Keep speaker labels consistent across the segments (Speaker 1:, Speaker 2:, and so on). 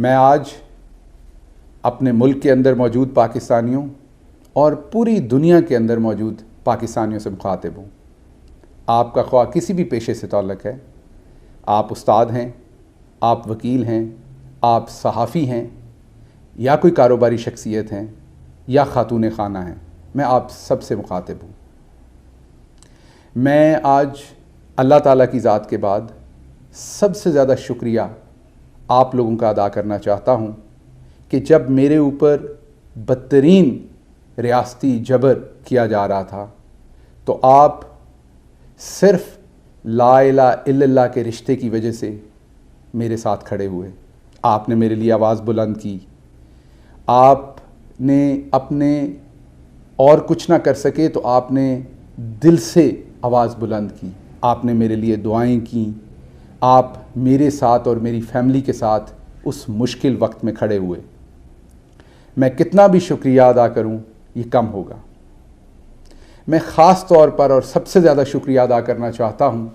Speaker 1: میں آج اپنے ملک کے اندر موجود پاکستانیوں اور پوری دنیا کے اندر موجود پاکستانیوں سے مخاطب ہوں۔ آپ کا خواہ کسی بھی پیشے سے تعلق ہے، آپ استاد ہیں، آپ وکیل ہیں، آپ صحافی ہیں، یا کوئی کاروباری شخصیت ہیں، یا خاتون خانہ ہیں، میں آپ سب سے مخاطب ہوں۔ میں آج اللہ تعالیٰ کی ذات کے بعد سب سے زیادہ شکریہ آپ لوگوں کا ادا کرنا چاہتا ہوں کہ جب میرے اوپر بدترین ریاستی جبر کیا جا رہا تھا تو آپ صرف لا الہ الا اللہ کے رشتے کی وجہ سے میرے ساتھ کھڑے ہوئے۔ آپ نے میرے لیے آواز بلند کی، آپ نے اپنے اور کچھ نہ کر سکے تو آپ نے دل سے آواز بلند کی، آپ نے میرے لیے دعائیں کیں، آپ میرے ساتھ اور میری فیملی کے ساتھ اس مشکل وقت میں کھڑے ہوئے۔ میں کتنا بھی شکریہ ادا کروں یہ کم ہوگا۔ میں خاص طور پر اور سب سے زیادہ شکریہ ادا کرنا چاہتا ہوں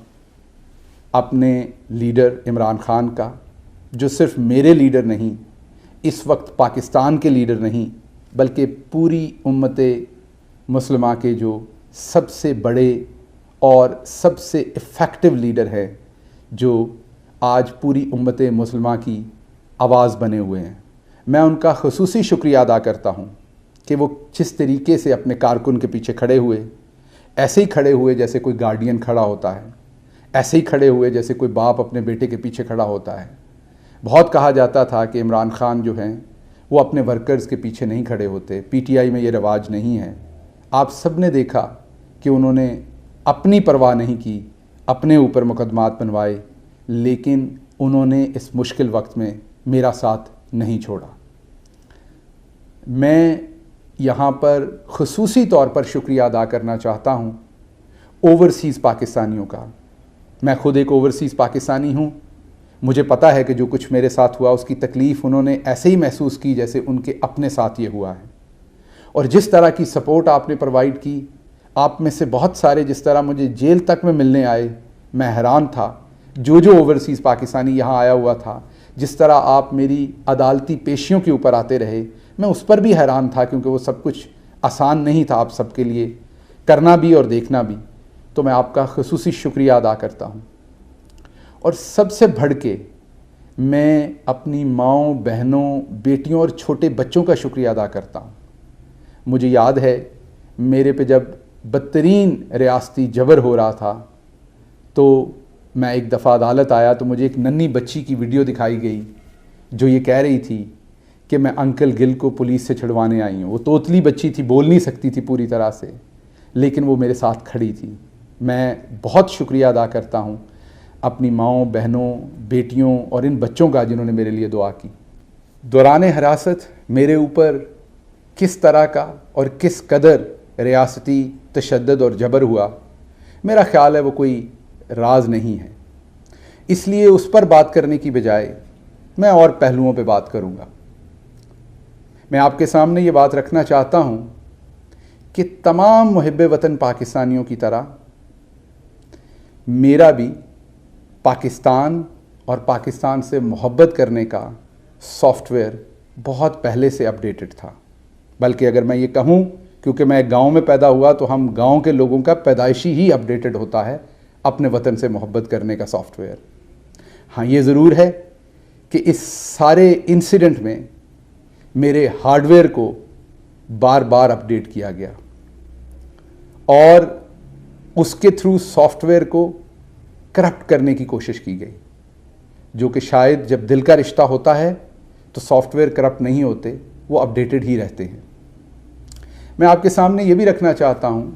Speaker 1: اپنے لیڈر عمران خان کا، جو صرف میرے لیڈر نہیں، اس وقت پاکستان کے لیڈر نہیں، بلکہ پوری امت مسلمہ کے جو سب سے بڑے اور سب سے افیکٹو لیڈر ہیں، جو آج پوری امت مسلمہ کی آواز بنے ہوئے ہیں۔ میں ان کا خصوصی شکریہ ادا کرتا ہوں کہ وہ جس طریقے سے اپنے کارکن کے پیچھے کھڑے ہوئے، ایسے ہی کھڑے ہوئے جیسے کوئی گارڈین کھڑا ہوتا ہے، ایسے ہی کھڑے ہوئے جیسے کوئی باپ اپنے بیٹے کے پیچھے کھڑا ہوتا ہے۔ بہت کہا جاتا تھا کہ عمران خان جو ہیں وہ اپنے ورکرز کے پیچھے نہیں کھڑے ہوتے، پی ٹی آئی میں یہ رواج نہیں ہے۔ آپ سب نے دیکھا کہ انہوں نے اپنی پرواہ نہیں کی، اپنے اوپر مقدمات بنوائے، لیکن انہوں نے اس مشکل وقت میں میرا ساتھ نہیں چھوڑا۔ میں یہاں پر خصوصی طور پر شکریہ ادا کرنا چاہتا ہوں اوورسیز پاکستانیوں کا۔ میں خود ایک اوورسیز پاکستانی ہوں۔ مجھے پتہ ہے کہ جو کچھ میرے ساتھ ہوا اس کی تکلیف انہوں نے ایسے ہی محسوس کی جیسے ان کے اپنے ساتھ یہ ہوا ہے، اور جس طرح کی سپورٹ آپ نے پرووائڈ کی، آپ میں سے بہت سارے جس طرح مجھے جیل تک میں ملنے آئے، میں حیران تھا۔ جو اوورسیز پاکستانی یہاں آیا ہوا تھا، جس طرح آپ میری عدالتی پیشیوں کے اوپر آتے رہے، میں اس پر بھی حیران تھا، کیونکہ وہ سب کچھ آسان نہیں تھا آپ سب کے لیے کرنا بھی اور دیکھنا بھی۔ تو میں آپ کا خصوصی شکریہ ادا کرتا ہوں، اور سب سے بڑھ کے میں اپنی ماؤں، بہنوں، بیٹیوں اور چھوٹے بچوں کا شکریہ ادا کرتا ہوں۔ مجھے یاد ہے میرے پہ جب بدترین ریاستی جبر ہو رہا تھا تو میں ایک دفعہ عدالت آیا تو مجھے ایک ننھی بچی کی ویڈیو دکھائی گئی جو یہ کہہ رہی تھی کہ میں انکل گل کو پولیس سے چھڑوانے آئی ہوں۔ وہ توتلی بچی تھی، بول نہیں سکتی تھی پوری طرح سے، لیکن وہ میرے ساتھ کھڑی تھی۔ میں بہت شکریہ ادا کرتا ہوں اپنی ماؤں، بہنوں، بیٹیوں اور ان بچوں کا جنہوں نے میرے لیے دعا کی۔ دوران حراست میرے اوپر کس طرح کا اور کس قدر ریاستی تشدد اور جبر ہوا، میرا خیال ہے وہ کوئی راز نہیں ہے۔ اس لیے اس پر بات کرنے کی بجائے میں اور پہلوؤں پہ بات کروں گا۔ میں آپ کے سامنے یہ بات رکھنا چاہتا ہوں کہ تمام محب وطن پاکستانیوں کی طرح میرا بھی پاکستان اور پاکستان سے محبت کرنے کا سافٹ ویئر بہت پہلے سے اپڈیٹڈ تھا، بلکہ اگر میں یہ کہوں، کیونکہ میں ایک گاؤں میں پیدا ہوا تو ہم گاؤں کے لوگوں کا پیدائشی ہی اپڈیٹڈ ہوتا ہے اپنے وطن سے محبت کرنے کا سافٹ ویئر۔ ہاں، یہ ضرور ہے کہ اس سارے انسیڈنٹ میں میرے ہارڈ ویئر کو بار بار اپڈیٹ کیا گیا، اور اس کے تھرو سافٹ ویئر کو کرپٹ کرنے کی کوشش کی گئی، جو کہ شاید جب دل کا رشتہ ہوتا ہے تو سافٹ ویئر کرپٹ نہیں ہوتے، وہ اپڈیٹڈ ہی رہتے ہیں۔ میں آپ کے سامنے یہ بھی رکھنا چاہتا ہوں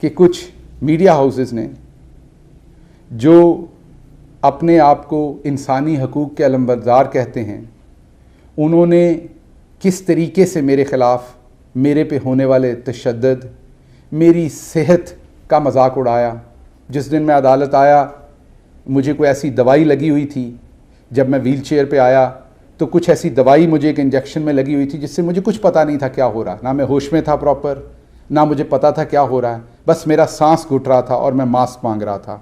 Speaker 1: کہ کچھ میڈیا ہاؤسز نے جو اپنے آپ کو انسانی حقوق کے علمبردار کہتے ہیں، انہوں نے کس طریقے سے میرے خلاف، میرے پہ ہونے والے تشدد، میری صحت کا مذاق اڑایا۔ جس دن میں عدالت آیا مجھے کوئی ایسی دوائی لگی ہوئی تھی، جب میں ویل چیئر پہ آیا تو کچھ ایسی دوائی مجھے ایک انجیکشن میں لگی ہوئی تھی جس سے مجھے کچھ پتہ نہیں تھا کیا ہو رہا، نہ میں ہوش میں تھا پراپر، نہ مجھے پتہ تھا کیا ہو رہا ہے، بس میرا سانس گھٹ رہا تھا اور میں ماسک مانگ رہا تھا۔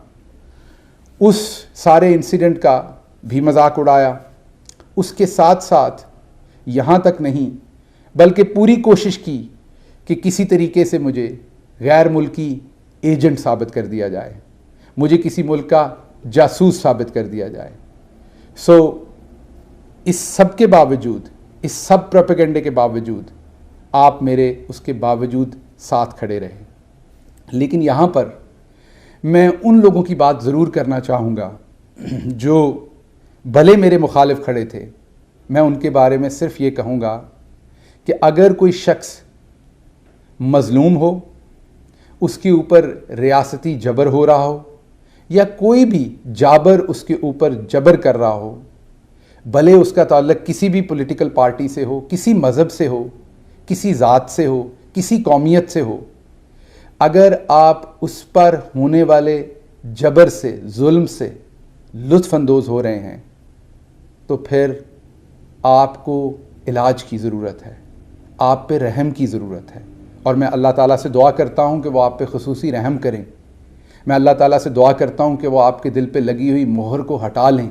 Speaker 1: اس سارے انسیڈنٹ کا بھی مذاق اڑایا۔ اس کے ساتھ ساتھ یہاں تک نہیں بلکہ پوری کوشش کی کہ کسی طریقے سے مجھے غیر ملکی ایجنٹ ثابت کر دیا جائے، مجھے کسی ملک کا جاسوس ثابت کر دیا جائے۔ اس سب کے باوجود، اس سب پروپیگنڈے کے باوجود آپ میرے اس کے باوجود ساتھ کھڑے رہے۔ لیکن یہاں پر میں ان لوگوں کی بات ضرور کرنا چاہوں گا جو بھلے میرے مخالف کھڑے تھے۔ میں ان کے بارے میں صرف یہ کہوں گا کہ اگر کوئی شخص مظلوم ہو، اس کے اوپر ریاستی جبر ہو رہا ہو، یا کوئی بھی جابر اس کے اوپر جبر کر رہا ہو، بھلے اس کا تعلق کسی بھی پولیٹیکل پارٹی سے ہو، کسی مذہب سے ہو، کسی ذات سے ہو، کسی قومیت سے ہو، اگر آپ اس پر ہونے والے جبر سے، ظلم سے لطف اندوز ہو رہے ہیں تو پھر آپ کو علاج کی ضرورت ہے، آپ پہ رحم کی ضرورت ہے۔ اور میں اللہ تعالیٰ سے دعا کرتا ہوں کہ وہ آپ پہ خصوصی رحم کریں۔ میں اللہ تعالیٰ سے دعا کرتا ہوں کہ وہ آپ کے دل پہ لگی ہوئی مہر کو ہٹا لیں۔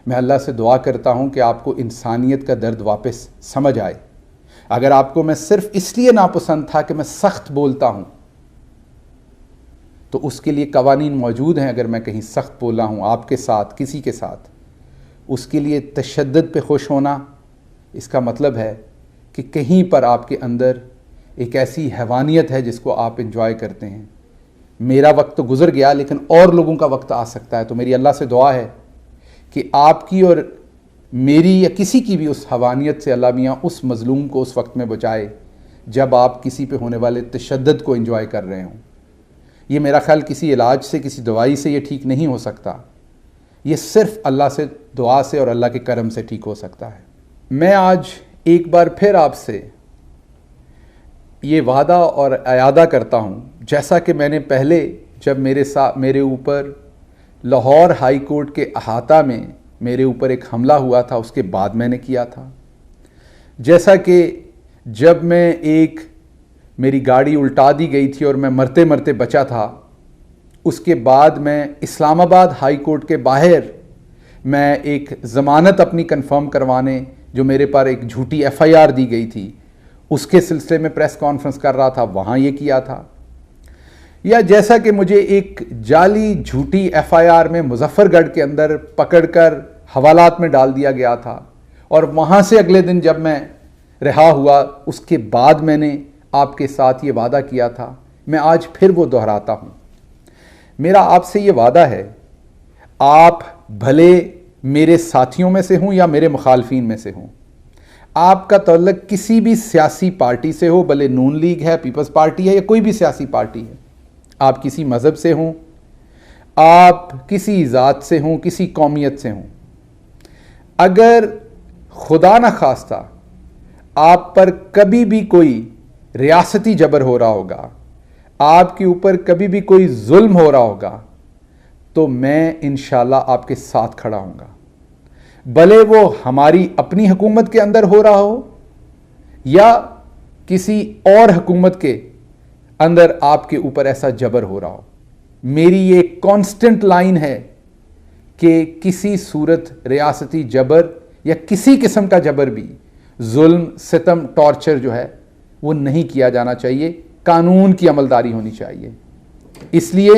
Speaker 1: میں اللہ سے دعا کرتا ہوں کہ آپ کو انسانیت کا درد واپس سمجھ آئے۔ اگر آپ کو میں صرف اس لیے ناپسند تھا کہ میں سخت بولتا ہوں تو اس کے لیے قوانین موجود ہیں۔ اگر میں کہیں سخت بولا ہوں آپ کے ساتھ، کسی کے ساتھ، اس کے لیے تشدد پہ خوش ہونا، اس کا مطلب ہے کہ کہیں پر آپ کے اندر ایک ایسی حیوانیت ہے جس کو آپ انجوائے کرتے ہیں۔ میرا وقت تو گزر گیا، لیکن اور لوگوں کا وقت آ سکتا ہے۔ تو میری اللہ سے دعا ہے کہ آپ کی اور میری یا کسی کی بھی اس حیوانیت سے اللہ میاں اس مظلوم کو اس وقت میں بچائے جب آپ کسی پہ ہونے والے تشدد کو انجوائے کر رہے ہوں۔ یہ میرا خیال کسی علاج سے، کسی دوائی سے یہ ٹھیک نہیں ہو سکتا۔ یہ صرف اللہ سے دعا سے اور اللہ کے کرم سے ٹھیک ہو سکتا ہے۔ میں آج ایک بار پھر آپ سے یہ وعدہ اور اعادہ کرتا ہوں، جیسا کہ میں نے پہلے جب میرے اوپر لاہور ہائی کورٹ کے احاطہ میں میرے اوپر ایک حملہ ہوا تھا، اس کے بعد میں نے کیا تھا، جیسا کہ جب میں میری گاڑی الٹا دی گئی تھی اور میں مرتے مرتے بچا تھا، اس کے بعد میں اسلام آباد ہائی کورٹ کے باہر میں ایک ضمانت اپنی کنفرم کروانے، جو میرے پر ایک جھوٹی FIR دی گئی تھی، اس کے سلسلے میں پریس کانفرنس کر رہا تھا، وہاں یہ کیا تھا۔ یا جیسا کہ مجھے ایک جعلی جھوٹی FIR میں مظفر گڑھ کے اندر پکڑ کر حوالات میں ڈال دیا گیا تھا، اور وہاں سے اگلے دن جب میں رہا ہوا، اس کے بعد میں نے آپ کے ساتھ یہ وعدہ کیا تھا، میں آج پھر وہ دہراتا ہوں۔ میرا آپ سے یہ وعدہ ہے، آپ بھلے میرے ساتھیوں میں سے ہوں یا میرے مخالفین میں سے ہوں، آپ کا تعلق کسی بھی سیاسی پارٹی سے ہو، بھلے نون لیگ ہے، پیپلز پارٹی ہے، یا کوئی بھی سیاسی پارٹی ہے، آپ کسی مذہب سے ہوں، آپ کسی ذات سے ہوں، کسی قومیت سے ہوں، اگر خدا نہ خواستہ آپ پر کبھی بھی کوئی ریاستی جبر ہو رہا ہوگا، آپ کے اوپر کبھی بھی کوئی ظلم ہو رہا ہوگا، تو میں انشاءاللہ آپ کے ساتھ کھڑا ہوں گا، بھلے وہ ہماری اپنی حکومت کے اندر ہو رہا ہو یا کسی اور حکومت کے اندر آپ کے اوپر ایسا جبر ہو رہا ہو۔ میری یہ کانسٹنٹ لائن ہے کہ کسی صورت ریاستی جبر یا کسی قسم کا جبر بھی، ظلم، ستم، ٹارچر جو ہے وہ نہیں کیا جانا چاہیے، قانون کی عملداری ہونی چاہیے۔ اس لیے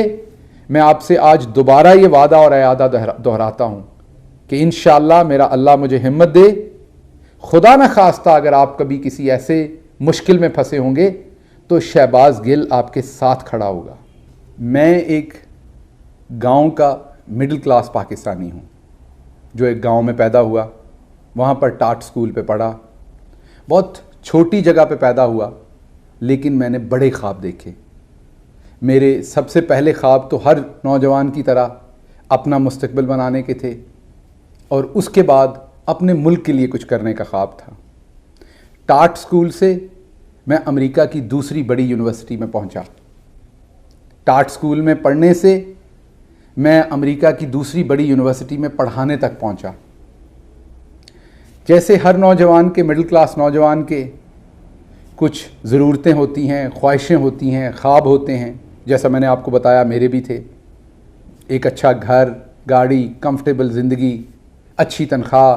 Speaker 1: میں آپ سے آج دوبارہ یہ وعدہ اور اعادہ دہراتا ہوں کہ انشاءاللہ میرا اللہ مجھے ہمت دے، خدا نہ خواستہ اگر آپ کبھی کسی ایسے مشکل میں پھنسے ہوں گے تو شہباز گل آپ کے ساتھ کھڑا ہوگا۔ میں ایک گاؤں کا مڈل کلاس پاکستانی ہوں جو ایک گاؤں میں پیدا ہوا، وہاں پر ٹاٹ سکول پہ پڑھا، بہت چھوٹی جگہ پہ پیدا ہوا، لیکن میں نے بڑے خواب دیکھے۔ میرے سب سے پہلے خواب تو ہر نوجوان کی طرح اپنا مستقبل بنانے کے تھے، اور اس کے بعد اپنے ملک کے لیے کچھ کرنے کا خواب تھا۔ ٹاٹ سکول سے میں امریکہ کی دوسری بڑی یونیورسٹی میں پہنچا۔ ٹاٹ سکول میں پڑھنے سے میں امریکہ کی دوسری بڑی یونیورسٹی میں پڑھانے تک پہنچا۔ جیسے ہر نوجوان کے، مڈل کلاس نوجوان کے کچھ ضرورتیں ہوتی ہیں، خواہشیں ہوتی ہیں، خواب ہوتے ہیں، جیسا میں نے آپ کو بتایا میرے بھی تھے۔ ایک اچھا گھر، گاڑی، کمفرٹیبل زندگی، اچھی تنخواہ،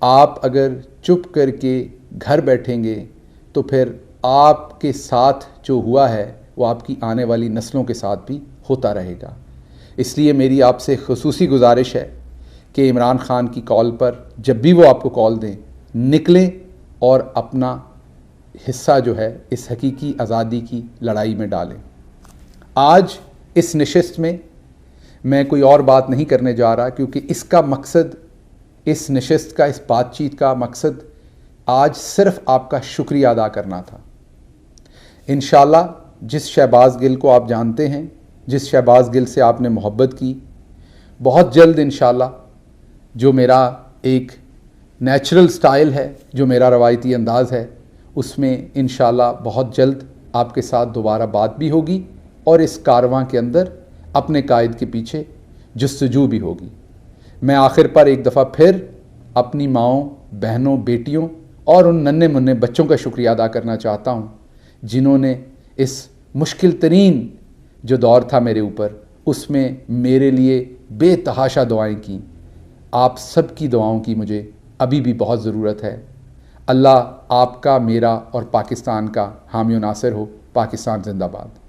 Speaker 1: آپ اگر چپ کر کے گھر بیٹھیں گے تو پھر آپ کے ساتھ جو ہوا ہے وہ آپ کی آنے والی نسلوں کے ساتھ بھی ہوتا رہے گا۔ اس لیے میری آپ سے خصوصی گزارش ہے کہ عمران خان کی کال پر جب بھی وہ آپ کو کال دیں نکلیں اور اپنا حصہ جو ہے اس حقیقی آزادی کی لڑائی میں ڈالیں۔ آج اس نشست میں کوئی اور بات نہیں کرنے جا رہا، کیونکہ اس کا مقصد، اس نشست کا، اس بات چیت کا مقصد آج صرف آپ کا شکریہ ادا کرنا تھا۔ انشاءاللہ جس شہباز گل کو آپ جانتے ہیں، جس شہباز گل سے آپ نے محبت کی، بہت جلد انشاءاللہ جو میرا ایک نیچرل سٹائل ہے، جو میرا روایتی انداز ہے، اس میں انشاءاللہ بہت جلد آپ کے ساتھ دوبارہ بات بھی ہوگی اور اس کارواں کے اندر اپنے قائد کے پیچھے جستجو بھی ہوگی۔ میں آخر پر ایک دفعہ پھر اپنی ماؤں، بہنوں، بیٹیوں اور ان ننھے منھے بچوں کا شکریہ ادا کرنا چاہتا ہوں جنہوں نے اس مشکل ترین جو دور تھا میرے اوپر، اس میں میرے لیے بے تحاشا دعائیں کیں۔ آپ سب کی دعاؤں کی مجھے ابھی بھی بہت ضرورت ہے۔ اللہ آپ کا، میرا اور پاکستان کا حامی و ناصر ہو۔ پاکستان زندہ باد۔